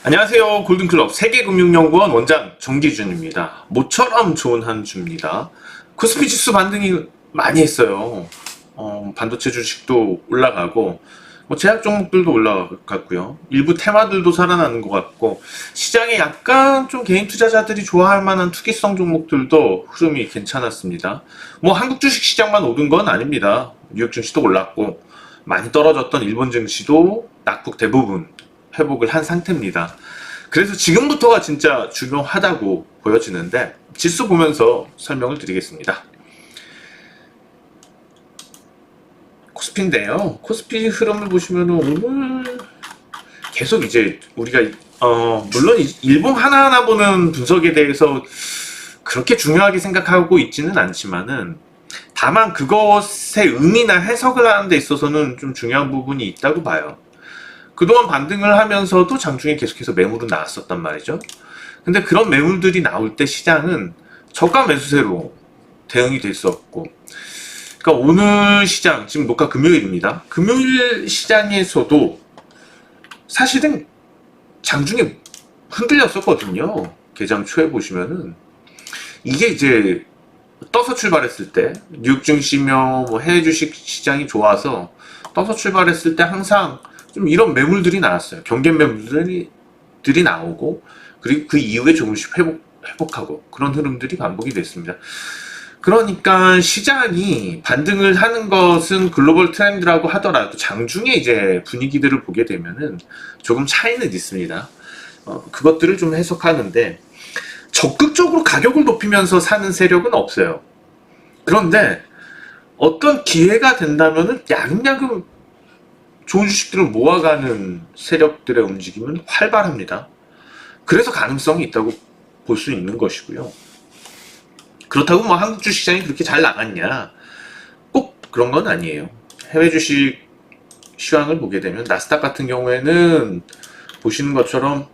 안녕하세요. 골든클럽 세계금융연구원 원장 정기준입니다. 모처럼 좋은 한 주입니다. 코스피 지수 반등이 많이 했어요. 반도체 주식도 올라가고 제약 종목들도 올라갔고요. 일부 테마들도 살아나는 것 같고 시장에 약간 좀 개인 투자자들이 좋아할 만한 투기성 종목들도 흐름이 괜찮았습니다. 한국 주식 시장만 오른 건 아닙니다. 뉴욕 증시도 올랐고 많이 떨어졌던 일본 증시도 낙폭 대부분 회복을 한 상태입니다. 그래서 지금부터가 진짜 중요하다고 보여지는데 지수 보면서 설명을 드리겠습니다. 코스피인데요. 코스피 흐름을 보시면 오늘 계속 이제 우리가 물론 일봉 하나하나 보는 분석에 대해서 그렇게 중요하게 생각하고 있지는 않지만은 다만 그것의 의미나 해석을 하는 데 있어서는 좀 중요한 부분이 있다고 봐요. 그동안 반등을 하면서도 장중에 계속해서 매물은 나왔었단 말이죠. 근데 그런 매물들이 나올 때 시장은 저가 매수세로 대응이 됐었고, 그러니까 오늘 시장, 지금 녹화 금요일입니다. 금요일 시장에서도 사실은 장중에 흔들렸었거든요. 개장 초에 보시면은 이게 이제 떠서 출발했을 때 뉴욕 증시며 해외 주식 시장이 좋아서 떠서 출발했을 때 항상 좀 이런 매물들이 나왔어요. 경계 매물들이 나오고, 그리고 그 이후에 조금씩 회복하고 그런 흐름들이 반복이 됐습니다. 그러니까 시장이 반등을 하는 것은 글로벌 트렌드라고 하더라도 장중에 이제 분위기들을 보게 되면은 조금 차이는 있습니다. 그것들을 좀 해석하는데 적극적으로 가격을 높이면서 사는 세력은 없어요. 그런데 어떤 기회가 된다면은 야금야금 좋은 주식들을 모아가는 세력들의 움직임은 활발합니다. 그래서 가능성이 있다고 볼 수 있는 것이고요. 그렇다고 한국 주식시장이 그렇게 잘 나갔냐? 꼭 그런 건 아니에요. 해외 주식 시황을 보게 되면 나스닥 같은 경우에는 보시는 것처럼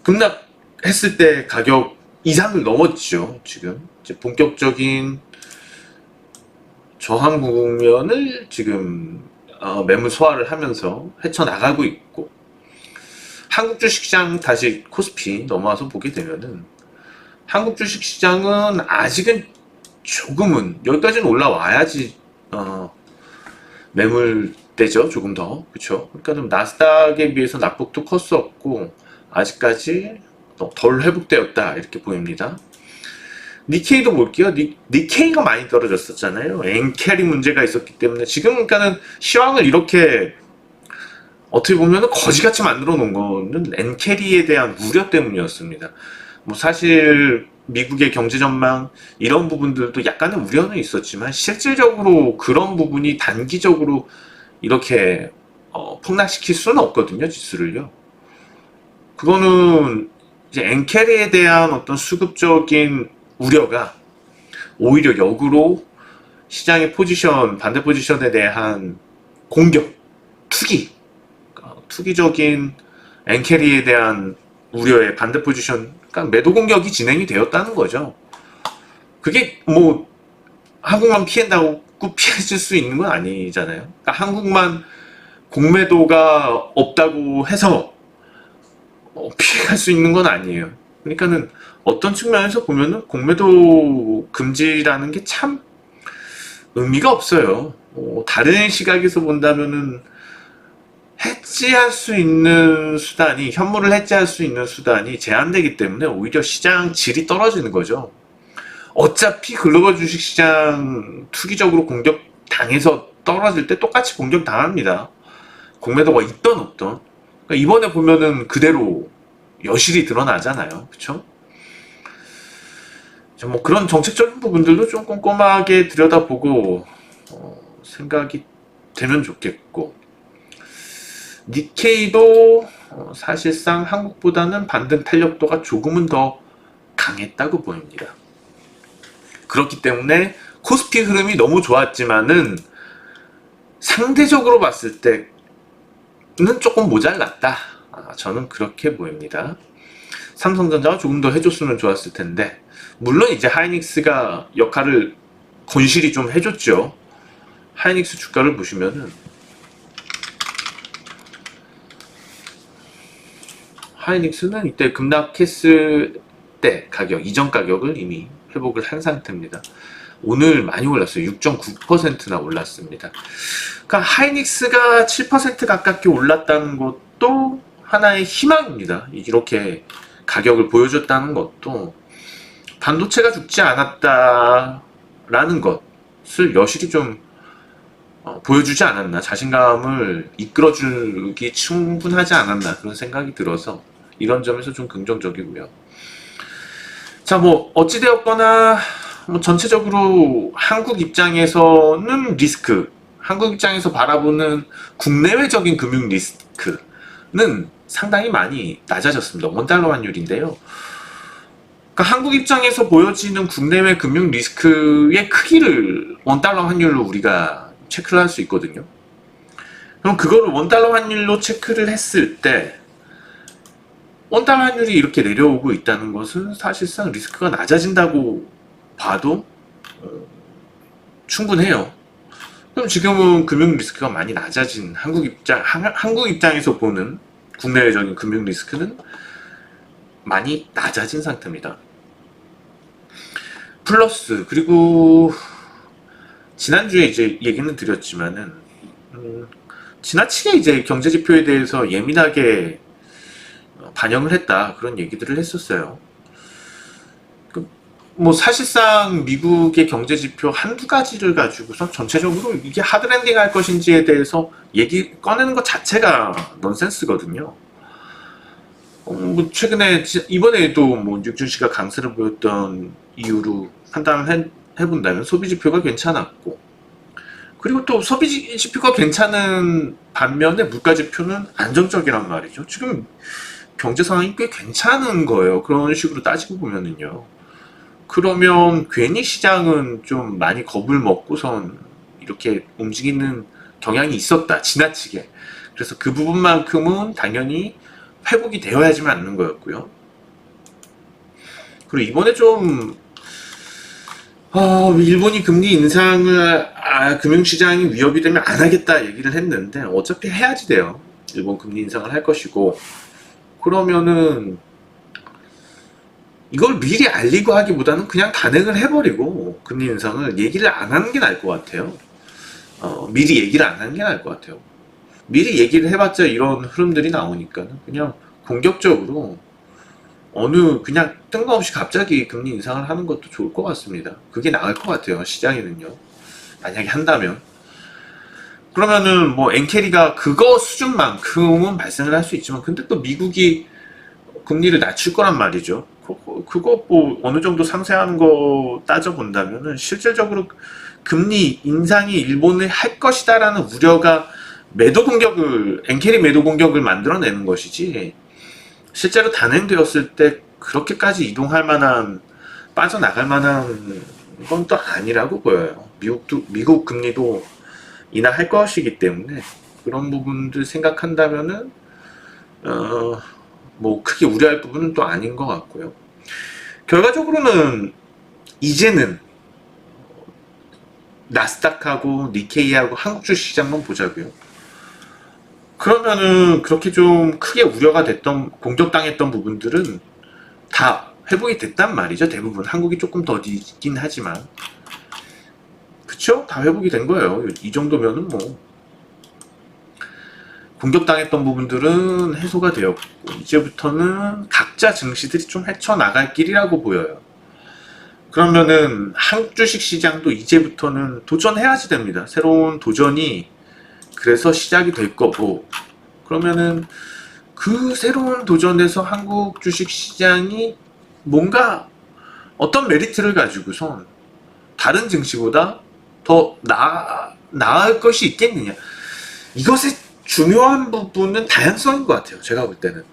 급락했을 때 가격 이상을 넘었죠. 지금 이제 본격적인 저항 국면을 지금 매물 소화를 하면서 헤쳐나가고 있고, 한국 주식시장 다시 코스피 넘어와서 보게 되면은 한국 주식시장은 아직은 조금은 여기까지는 올라와야지 매물대죠. 조금 더, 그쵸? 그러니까 좀 나스닥에 비해서 낙폭도 컸었고 아직까지 덜 회복되었다 이렇게 보입니다. 니케이도 볼게요. 니케이가 많이 떨어졌었잖아요. 엔캐리 문제가 있었기 때문에 지금 그러니까는 시황을 이렇게 어떻게 보면 거지같이 만들어 놓은 거는 엔캐리에 대한 우려 때문이었습니다. 사실 미국의 경제 전망 이런 부분들도 약간의 우려는 있었지만 실질적으로 그런 부분이 단기적으로 이렇게 폭락시킬 수는 없거든요. 지수를요. 그거는 이제 엔캐리에 대한 어떤 수급적인 우려가 오히려 역으로 시장의 포지션, 반대 포지션에 대한 공격, 투기적인 엔캐리에 대한 우려의 반대 포지션, 그러니까 매도 공격이 진행이 되었다는 거죠. 그게 한국만 피한다고 피해질 수 있는 건 아니잖아요. 그러니까 한국만 공매도가 없다고 해서 피해갈 수 있는 건 아니에요. 그러니까는 어떤 측면에서 보면은 공매도 금지라는 게 참 의미가 없어요. 다른 시각에서 본다면은 해지할 수 있는 수단이, 현물을 해지할 수 있는 수단이 제한되기 때문에 오히려 시장 질이 떨어지는 거죠. 어차피 글로벌 주식시장 투기적으로 공격 당해서 떨어질 때 똑같이 공격 당합니다. 공매도가 있던 없던. 그러니까 이번에 보면은 그대로 여실히 드러나잖아요. 그쵸? 그런 정책적인 부분들도 좀 꼼꼼하게 들여다보고 생각이 되면 좋겠고, 니케이도 사실상 한국보다는 반등 탄력도가 조금은 더 강했다고 보입니다. 그렇기 때문에 코스피 흐름이 너무 좋았지만은 상대적으로 봤을 때는 조금 모자랐다. 저는 그렇게 보입니다. 삼성전자가 조금 더 해줬으면 좋았을 텐데, 물론 이제 하이닉스가 역할을 건실히 좀 해줬죠. 하이닉스 주가를 보시면은 하이닉스는 이때 급락했을 때 가격, 이전 가격을 이미 회복을 한 상태입니다. 오늘 많이 올랐어요. 6.9%나 올랐습니다. 그러니까 하이닉스가 7% 가깝게 올랐다는 것도 하나의 희망입니다. 이렇게 가격을 보여줬다는 것도 반도체가 죽지 않았다라는 것을 여실히 좀 보여주지 않았나, 자신감을 이끌어주기 충분하지 않았나, 그런 생각이 들어서 이런 점에서 좀 긍정적이고요. 자, 뭐 어찌되었거나 뭐 전체적으로 한국 입장에서는 리스크, 한국 입장에서 바라보는 국내외적인 금융 리스크는 상당히 많이 낮아졌습니다. 원달러 환율인데요. 그러니까 한국 입장에서 보여지는 국내외 금융 리스크의 크기를 원달러 환율로 우리가 체크를 할 수 있거든요. 그럼 그거를 원달러 환율로 체크를 했을 때 원달러 환율이 이렇게 내려오고 있다는 것은 사실상 리스크가 낮아진다고 봐도 충분해요. 그럼 지금은 금융 리스크가 많이 낮아진 한국 입장에서 보는 국내외적인 금융 리스크는 많이 낮아진 상태입니다. 플러스, 그리고 지난주에 이제 얘기는 드렸지만은 지나치게 이제 경제 지표에 대해서 예민하게 반영을 했다, 그런 얘기들을 했었어요. 뭐 사실상 미국의 경제 지표 한두 가지를 가지고서 전체적으로 이게 하드랜딩 할 것인지에 대해서 얘기 꺼내는 것 자체가 넌센스거든요. 뭐 최근에 이번에도 뭐 육준 씨가 강세를 보였던 이유로 판단을 해본다면 소비 지표가 괜찮았고, 그리고 또 소비 지표가 괜찮은 반면에 물가 지표는 안정적이란 말이죠. 지금 경제 상황이 꽤 괜찮은 거예요. 그런 식으로 따지고 보면은요. 그러면 괜히 시장은 좀 많이 겁을 먹고선 이렇게 움직이는 경향이 있었다, 지나치게. 그래서 그 부분만큼은 당연히 회복이 되어야지만 않는 거였고요. 그리고 이번에 좀 일본이 금리 인상을 금융시장이 위협이 되면 안 하겠다 얘기를 했는데 어차피 해야지 돼요. 일본 금리 인상을 할 것이고, 그러면은 이걸 미리 알리고 하기보다는 그냥 단행을 해버리고 금리 인상을 얘기를 안 하는 게 나을 것 같아요. 미리 얘기를 안 하는 게 나을 것 같아요. 미리 얘기를 해봤자 이런 흐름들이 나오니까 그냥 공격적으로 그냥 뜬금없이 갑자기 금리 인상을 하는 것도 좋을 것 같습니다. 그게 나을 것 같아요, 시장에는요. 만약에 한다면. 그러면은 뭐 엔캐리가 그거 수준만큼은 발생을 할 수 있지만, 근데 또 미국이 금리를 낮출 거란 말이죠. 그거 뭐 어느 정도 상쇄하는 거 따져본다면은 실질적으로 금리 인상이 일본을 할 것이다라는 우려가 엔캐리 매도 공격을 만들어내는 것이지, 실제로 단행되었을 때 그렇게까지 이동할 만한, 빠져나갈 만한 건 또 아니라고 보여요. 미국 금리도 인하할 것이기 때문에 그런 부분들 생각한다면은 뭐 크게 우려할 부분은 또 아닌 것 같고요. 결과적으로는 이제는 나스닥하고 니케이하고 한국 주식시장만 보자고요. 그러면은 그렇게 좀 크게 우려가 됐던, 공격당했던 부분들은 다 회복이 됐단 말이죠. 대부분. 한국이 조금 더 늦긴 하지만, 그쵸? 다 회복이 된 거예요. 이 정도면은 뭐 공격당했던 부분들은 해소가 되었고, 이제부터는 각자 증시들이 좀 헤쳐나갈 길이라고 보여요. 그러면은 한국 주식시장도 이제부터는 도전해야지 됩니다. 새로운 도전이 그래서 시작이 될 거고, 그러면은 그 새로운 도전에서 한국 주식시장이 뭔가 어떤 메리트를 가지고선 다른 증시보다 더 나을 것이 있겠느냐, 이것의 중요한 부분은 다양성인 것 같아요. 제가 볼 때는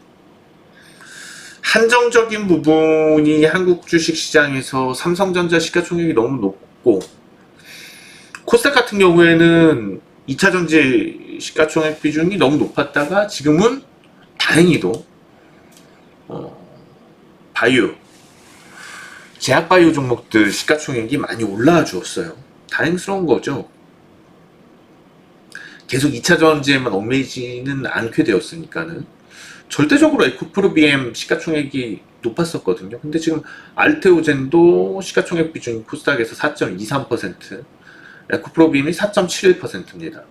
한정적인 부분이 한국 주식시장에서 삼성전자 시가총액이 너무 높고, 코스닥 같은 경우에는 2차전지 시가총액 비중이 너무 높았다가 지금은 다행히도 바이오, 제약바이오 종목들 시가총액이 많이 올라와 주었어요. 다행스러운 거죠. 계속 2차 전지에만 얽매이지는 않게 되었으니까는 절대적으로 에코프로비엠 시가총액이 높았었거든요. 근데 지금 알테오젠도 시가총액 비중이 코스닥에서 4.23%, 에코프로비엠이 4.71%입니다.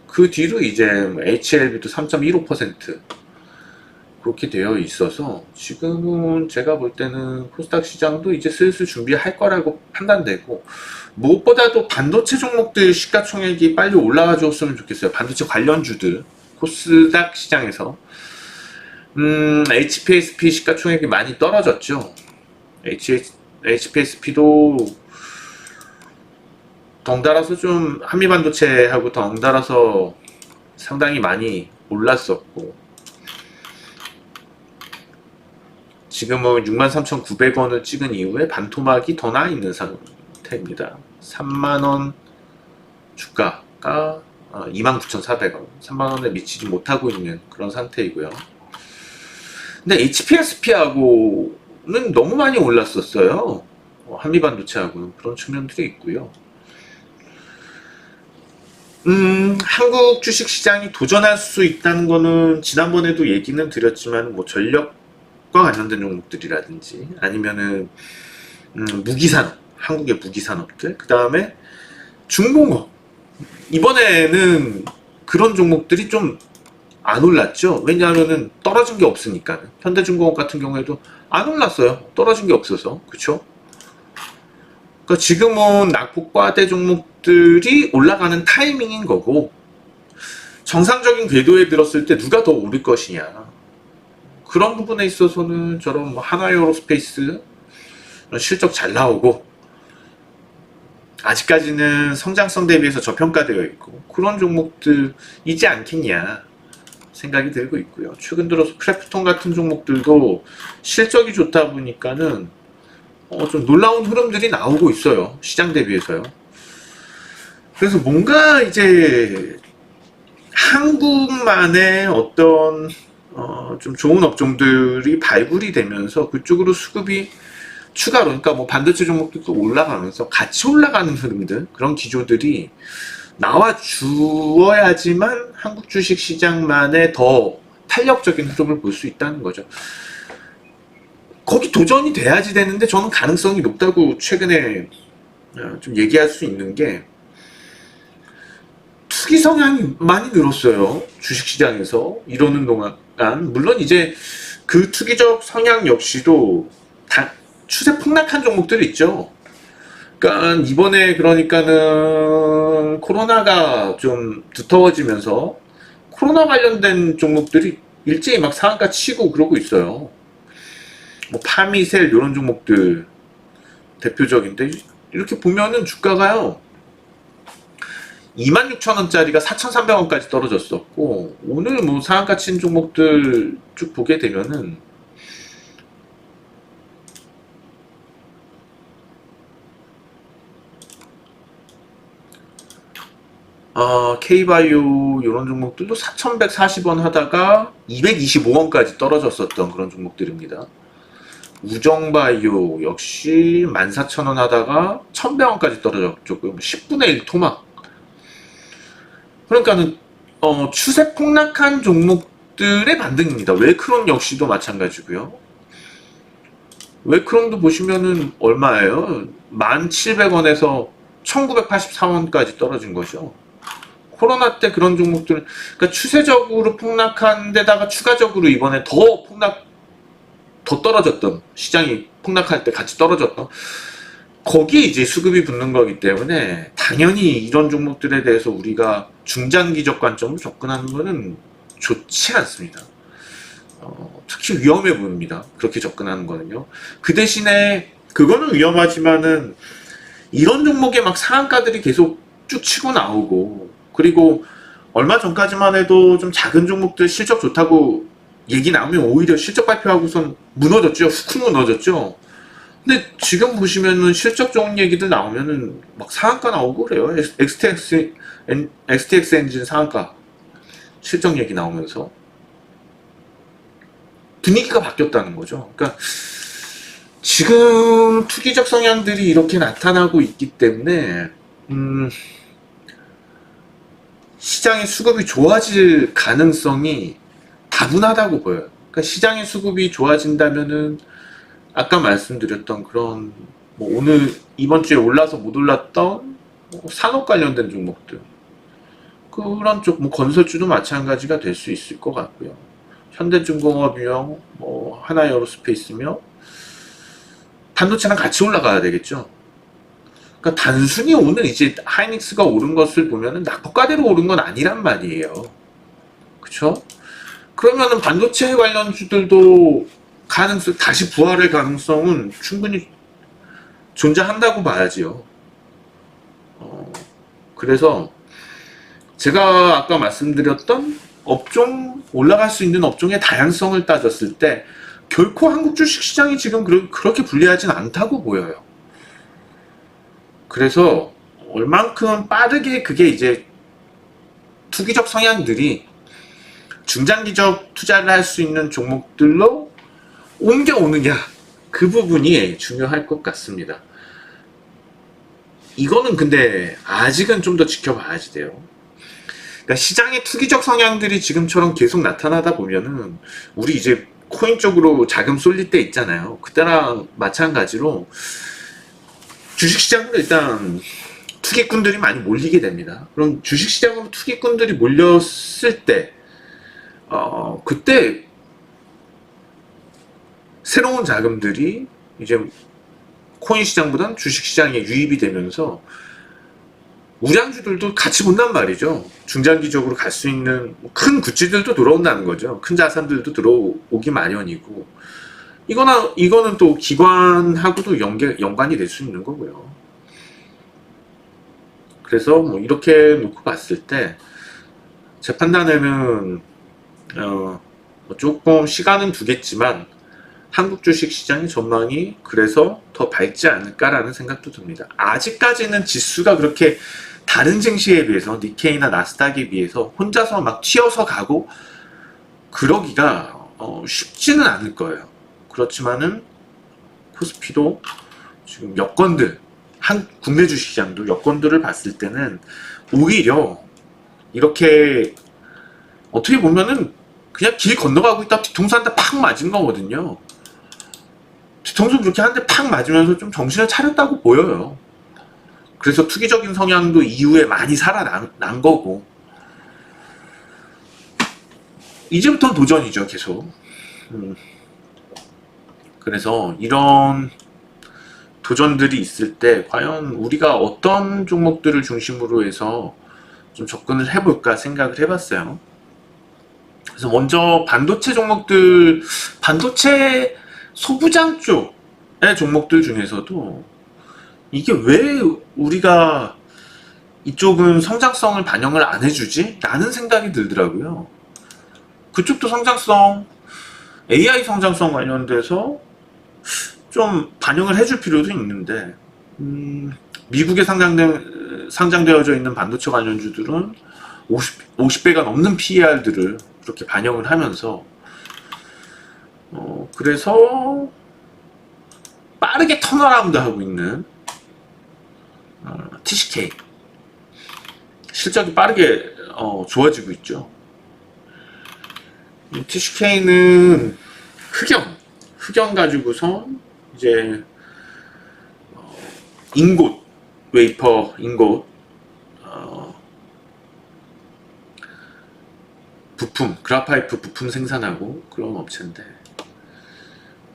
그 뒤로 이제 HLB도 3.15% 그렇게 되어 있어서 지금은 제가 볼 때는 코스닥 시장도 이제 슬슬 준비할 거라고 판단되고, 무엇보다도 반도체 종목들 시가총액이 빨리 올라가 줬으면 좋겠어요. 반도체 관련주들 코스닥 시장에서. HPSP 시가총액이 많이 떨어졌죠. HPSP도 덩달아서 좀 한미반도체하고 덩달아서 상당히 많이 올랐었고, 지금은 63,900원을 찍은 이후에 반토막이 더 나 있는 상태입니다. 3만원 주가가 29,400원, 3만원에 미치지 못하고 있는 그런 상태이고요. 근데 HPSP하고는 너무 많이 올랐었어요. 한미반도체하고는 그런 측면들이 있고요. 한국 주식시장이 도전할 수 있다는 거는 지난번에도 얘기는 드렸지만, 뭐 전력과 관련된 종목들이라든지 아니면은 무기산업, 한국의 무기산업들, 그 다음에 중공업, 이번에는 그런 종목들이 좀 안 올랐죠. 왜냐하면은 떨어진 게 없으니까. 현대중공업 같은 경우에도 안 올랐어요. 떨어진 게 없어서. 그쵸? 그러니까 지금은 낙폭과대 종목들이 올라가는 타이밍인 거고, 정상적인 궤도에 들었을 때 누가 더 오를 것이냐, 그런 부분에 있어서는 저런 뭐 하나에어로스페이스 실적 잘 나오고 아직까지는 성장성 대비해서 저평가되어 있고 그런 종목들이지 않겠냐 생각이 들고 있고요. 최근 들어서 크래프톤 같은 종목들도 실적이 좋다 보니까는 좀 놀라운 흐름들이 나오고 있어요. 시장 대비해서요. 그래서 뭔가 이제 한국만의 어떤 좀 좋은 업종들이 발굴이 되면서 그쪽으로 수급이 추가로, 그러니까 뭐 반도체 종목들도 올라가면서 같이 올라가는 흐름들, 그런 기조들이 나와 주어야지만 한국 주식 시장만의 더 탄력적인 흐름을 볼 수 있다는 거죠. 거기 도전이 돼야지 되는데 저는 가능성이 높다고 최근에 좀 얘기할 수 있는 게, 투기 성향이 많이 늘었어요. 주식시장에서 이러는 동안. 물론 이제 그 투기적 성향 역시도 추세 폭락한 종목들이 있죠. 그러니까 이번에 그러니까는 코로나가 좀 두터워지면서 코로나 관련된 종목들이 일제히 막 상한가 치고 그러고 있어요. 뭐 파미셀 이런 종목들 대표적인데, 이렇게 보면은 주가가요 26,000원짜리가 4,300원까지 떨어졌었고, 오늘 뭐 상한가 친 종목들 쭉 보게 되면은 K바이오 이런 종목들도 4,140원 하다가 225원까지 떨어졌었던 그런 종목들입니다. 우정바이오 역시 14,000원 하다가 1,100원까지 떨어졌죠. 10분의 1 토막. 그러니까는 추세 폭락한 종목들의 반등입니다. 웰크론 역시도 마찬가지고요. 웰크론도 보시면은 얼마예요? 1,700원에서 1,984원까지 떨어진 거죠. 코로나 때 그런 종목들, 그러니까 추세적으로 폭락한 데다가 추가적으로 이번에 더 떨어졌던, 시장이 폭락할 때 같이 떨어졌던, 거기에 이제 수급이 붙는 거기 때문에 당연히 이런 종목들에 대해서 우리가 중장기적 관점으로 접근하는 것은 좋지 않습니다. 특히 위험해 보입니다. 그렇게 접근하는 거는요. 그 대신에 그거는 위험하지만은 이런 종목에 막 상한가들이 계속 쭉 치고 나오고, 그리고 얼마 전까지만 해도 좀 작은 종목들 실적 좋다고 얘기 나오면 오히려 실적 발표하고선 무너졌죠. 훅 무너졌죠. 근데 지금 보시면은 실적 좋은 얘기들 나오면은 막 상한가 나오고 그래요. XTX 엔진 상한가 실적 얘기 나오면서 분위기가 바뀌었다는 거죠. 그러니까 지금 투기적 성향들이 이렇게 나타나고 있기 때문에 시장의 수급이 좋아질 가능성이 다분하다고 보여요. 그러니까 시장의 수급이 좋아진다면은 아까 말씀드렸던 그런 뭐 오늘 이번 주에 올라서 못 올랐던 뭐 산업 관련된 종목들, 그런 쪽 뭐 건설주도 마찬가지가 될 수 있을 것 같고요. 현대중공업이며 뭐 하나에어로스페이스며 반도체랑 같이 올라가야 되겠죠. 그러니까 단순히 오늘 이제 하이닉스가 오른 것을 보면은 낙폭과대로 오른 건 아니란 말이에요. 그쵸? 그러면은 반도체 관련주들도 가능성, 다시 부활할 가능성은 충분히 존재한다고 봐야지요. 그래서 제가 아까 말씀드렸던 업종, 올라갈 수 있는 업종의 다양성을 따졌을 때 결코 한국 주식시장이 지금 그렇게 불리하진 않다고 보여요. 그래서 얼만큼 빠르게 그게 이제 투기적 성향들이 중장기적 투자를 할 수 있는 종목들로 옮겨오느냐, 그 부분이 중요할 것 같습니다. 이거는 근데 아직은 좀 더 지켜봐야지 돼요. 그러니까 시장의 투기적 성향들이 지금처럼 계속 나타나다 보면은 우리 이제 코인 쪽으로 자금 쏠릴 때 있잖아요. 그때랑 마찬가지로 주식시장으로 일단 투기꾼들이 많이 몰리게 됩니다. 그럼 주식시장으로 투기꾼들이 몰렸을 때 그때 새로운 자금들이 이제 코인 시장보다는 주식 시장에 유입이 되면서 우량주들도 같이 본단 말이죠. 중장기적으로 갈 수 있는 큰 구찌들도 들어온다는 거죠. 큰 자산들도 들어오기 마련이고, 이거는 또 기관하고도 연관이 될 수 있는 거고요. 그래서 뭐 이렇게 놓고 봤을 때 제 판단에는 조금 시간은 두겠지만 한국 주식 시장의 전망이 그래서 더 밝지 않을까라는 생각도 듭니다. 아직까지는 지수가 그렇게 다른 증시에 비해서 니케이나 나스닥에 비해서 혼자서 막 튀어서 가고 그러기가 쉽지는 않을 거예요. 그렇지만은 코스피도 지금 여건들, 국내 주식시장도 여건들을 봤을 때는 오히려 이렇게 어떻게 보면은 그냥 길 건너가고 있다 뒤통수 한 대 팍 맞은 거거든요. 뒤통수 그렇게 한 대 팍 맞으면서 좀 정신을 차렸다고 보여요. 그래서 투기적인 성향도 이후에 많이 살아난 거고, 이제부터는 도전이죠, 계속. 그래서 이런 도전들이 있을 때 과연 우리가 어떤 종목들을 중심으로 해서 좀 접근을 해볼까 생각을 해봤어요. 그래서 먼저 반도체 종목들, 반도체 소부장 쪽의 종목들 중에서도 이게 왜 우리가 이쪽은 성장성을 반영을 안 해주지? 라는 생각이 들더라고요. 그쪽도 성장성, AI 성장성 관련돼서 좀 반영을 해줄 필요도 있는데, 미국에 상장되어져 있는 반도체 관련주들은 50배가 넘는 PER들을 그렇게 반영을 하면서 그래서 빠르게 턴어라운드 하고 있는 TCK 실적이 빠르게 좋아지고 있죠. TCK는 흑연 가지고서 이제 인곳, 웨이퍼 인곳 부품, 그라파이트 부품 생산하고 그런 업체인데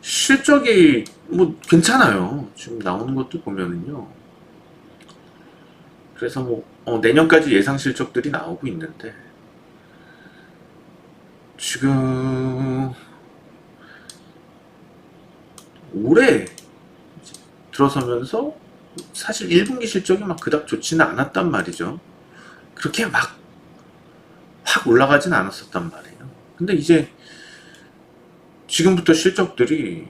실적이 뭐 괜찮아요. 지금 나오는 것도 보면은요. 그래서 뭐 내년까지 예상 실적들이 나오고 있는데 지금 올해 들어서면서 사실 1분기 실적이 막 그닥 좋지는 않았단 말이죠. 그렇게 막 확 올라가진 않았었단 말이에요. 근데 이제 지금부터 실적들이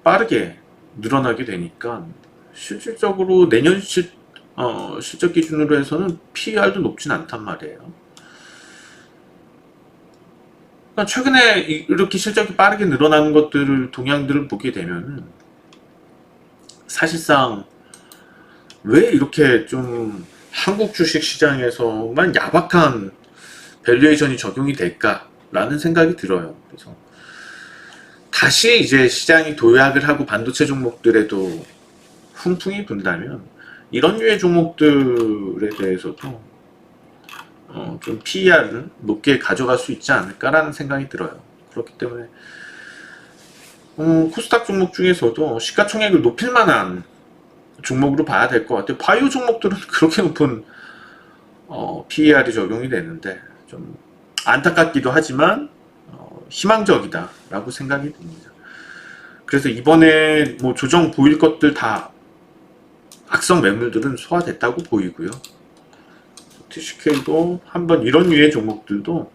빠르게 늘어나게 되니까 실질적으로 내년 실적 기준으로 해서는 PER도 높진 않단 말이에요. 그러니까 최근에 이렇게 실적이 빠르게 늘어나는 것들을, 동향들을 보게 되면은 사실상 왜 이렇게 좀 한국 주식시장에서만 야박한 밸류에이션이 적용이 될까라는 생각이 들어요. 그래서 다시 이제 시장이 도약을 하고 반도체 종목들에도 훈풍이 분다면 이런 류의 종목들에 대해서도 좀 PER을 높게 가져갈 수 있지 않을까라는 생각이 들어요. 그렇기 때문에 코스닥 종목 중에서도 시가총액을 높일 만한 종목으로 봐야 될 것 같아요. 바이오 종목들은 그렇게 높은 PER이 적용이 되는데 좀 안타깝기도 하지만 희망적이다 라고 생각이 듭니다. 그래서 이번에 뭐 조정 보일 것들 다 악성 매물들은 소화됐다고 보이고요. TCK도 한번 이런 류의 종목들도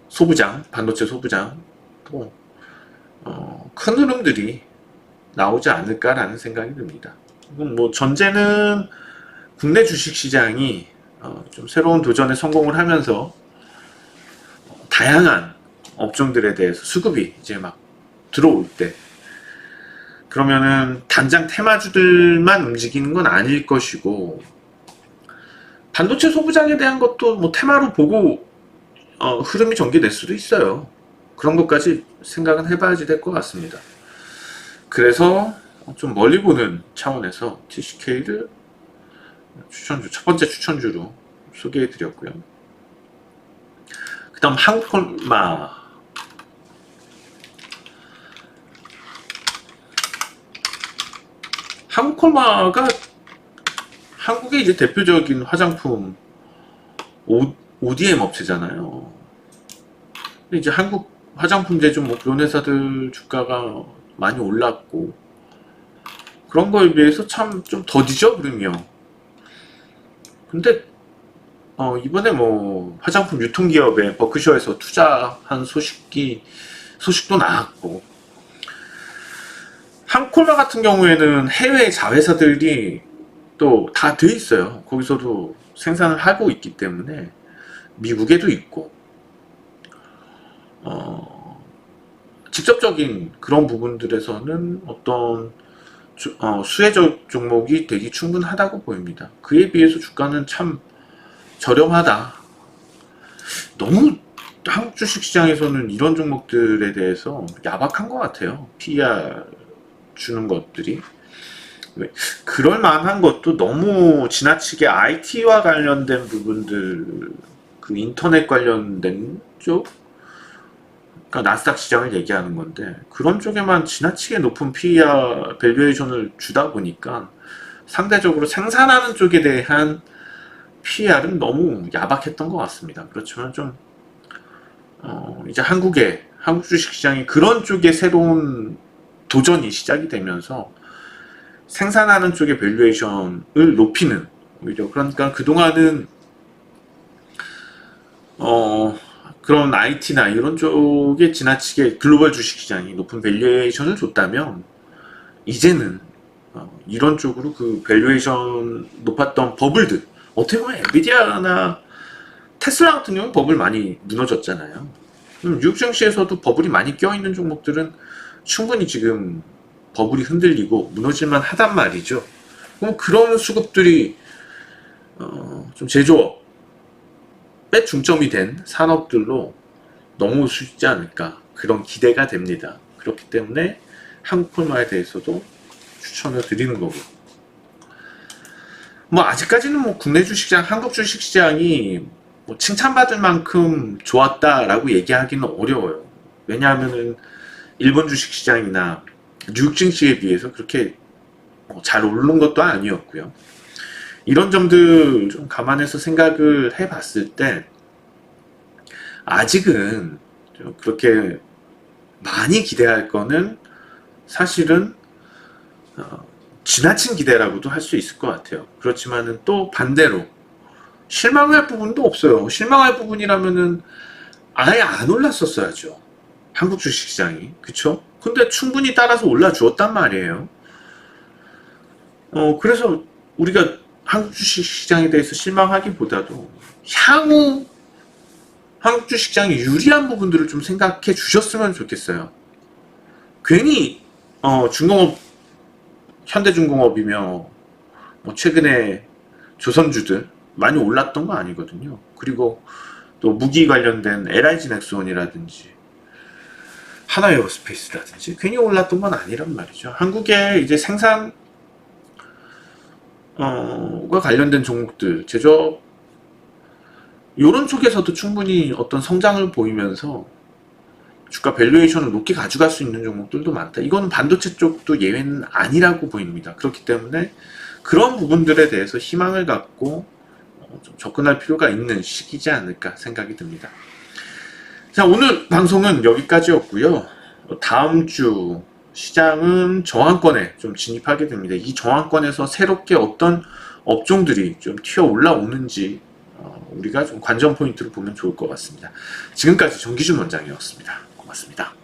소부장, 반도체 소부장 또 큰 흐름들이 나오지 않을까라는 생각이 듭니다. 뭐 전제는 국내 주식시장이 좀 새로운 도전에 성공을 하면서 다양한 업종들에 대해서 수급이 이제 막 들어올 때 그러면은 당장 테마주들만 움직이는 건 아닐 것이고 반도체 소부장에 대한 것도 뭐 테마로 보고 흐름이 전개될 수도 있어요. 그런 것까지 생각은 해봐야지 될 것 같습니다. 그래서 좀 멀리 보는 차원에서 TCK를 추천주, 첫 번째 추천주로 소개해 드렸고요. 그 다음 한국콜마. 한국콜마가 한국의 이제 대표적인 화장품 ODM 업체잖아요. 근데 이제 한국 화장품 제조 뭐 그런 회사들 주가가 많이 올랐고 그런 거에 비해서 참 좀 더디죠 그럼요. 근데 이번에 뭐 화장품 유통기업에 버크셔에서 투자한 소식도 나왔고 한콜마 같은 경우에는 해외 자회사들이 또 다 돼 있어요. 거기서도 생산을 하고 있기 때문에 미국에도 있고 직접적인 그런 부분들에서는 어떤 수혜적 종목이 되기 충분하다고 보입니다. 그에 비해서 주가는 참 저렴하다. 너무 한국 주식시장에서는 이런 종목들에 대해서 야박한 것 같아요. PER 주는 것들이. 그럴 만한 것도 너무 지나치게 IT와 관련된 부분들, 그 인터넷 관련된 쪽, 그러니까 나스닥 시장을 얘기하는 건데 그런 쪽에만 지나치게 높은 PER 밸류에이션을 주다 보니까 상대적으로 생산하는 쪽에 대한 PER은 너무 야박했던 것 같습니다. 그렇지만 좀 이제 한국 주식시장이 그런 쪽의 새로운 도전이 시작이 되면서 생산하는 쪽의 밸류에이션을 높이는 오히려 그러니까 그동안은 그런 IT나 이런 쪽에 지나치게 글로벌 주식시장이 높은 밸류에이션을 줬다면 이제는 이런 쪽으로 그 밸류에이션 높았던 버블들 어떻게 보면 엔비디아나 테슬라 같은 경우는 버블 많이 무너졌잖아요. 뉴욕 증시에서도 버블이 많이 껴있는 종목들은 충분히 지금 버블이 흔들리고 무너질만 하단 말이죠. 그럼 그런 수급들이 좀 제조업에 중점이 된 산업들로 넘어올 수 있지 않을까 그런 기대가 됩니다. 그렇기 때문에 한국콜마에 대해서도 추천을 드리는 거고 뭐 아직까지는 뭐 국내 주식시장, 한국 주식시장이 뭐 칭찬받을 만큼 좋았다라고 얘기하기는 어려워요. 왜냐하면은 일본 주식시장이나 뉴욕 증시에 비해서 그렇게 잘 오르는 것도 아니었고요. 이런 점들 좀 감안해서 생각을 해봤을 때 아직은 좀 그렇게 많이 기대할 거는 사실은 지나친 기대라고도 할 수 있을 것 같아요. 그렇지만은 또 반대로 실망할 부분도 없어요. 실망할 부분이라면은 아예 안 올랐었어야죠. 한국 주식시장이. 그쵸? 근데 충분히 따라서 올라주었단 말이에요. 그래서 우리가 한국 주식시장에 대해서 실망하기보다도 향후 한국 주식시장이 유리한 부분들을 좀 생각해 주셨으면 좋겠어요. 괜히 중공업, 현대중공업이며 뭐 최근에 조선주들 많이 올랐던 거 아니거든요. 그리고 또 무기 관련된 LIG 넥스원이라든지 하나에어로스페이스라든지 괜히 올랐던 건 아니란 말이죠. 한국의 이제 생산 과 관련된 종목들, 제조업 요런 쪽에서도 충분히 어떤 성장을 보이면서 주가 밸류에이션을 높게 가져갈 수 있는 종목들도 많다. 이건 반도체 쪽도 예외는 아니라고 보입니다. 그렇기 때문에 그런 부분들에 대해서 희망을 갖고 좀 접근할 필요가 있는 시기지 않을까 생각이 듭니다. 자, 오늘 방송은 여기까지였고요. 다음 주 시장은 저항권에 좀 진입하게 됩니다. 이 저항권에서 새롭게 어떤 업종들이 좀 튀어 올라오는지 우리가 좀 관전 포인트로 보면 좋을 것 같습니다. 지금까지 정기준 원장이었습니다. 고맙습니다.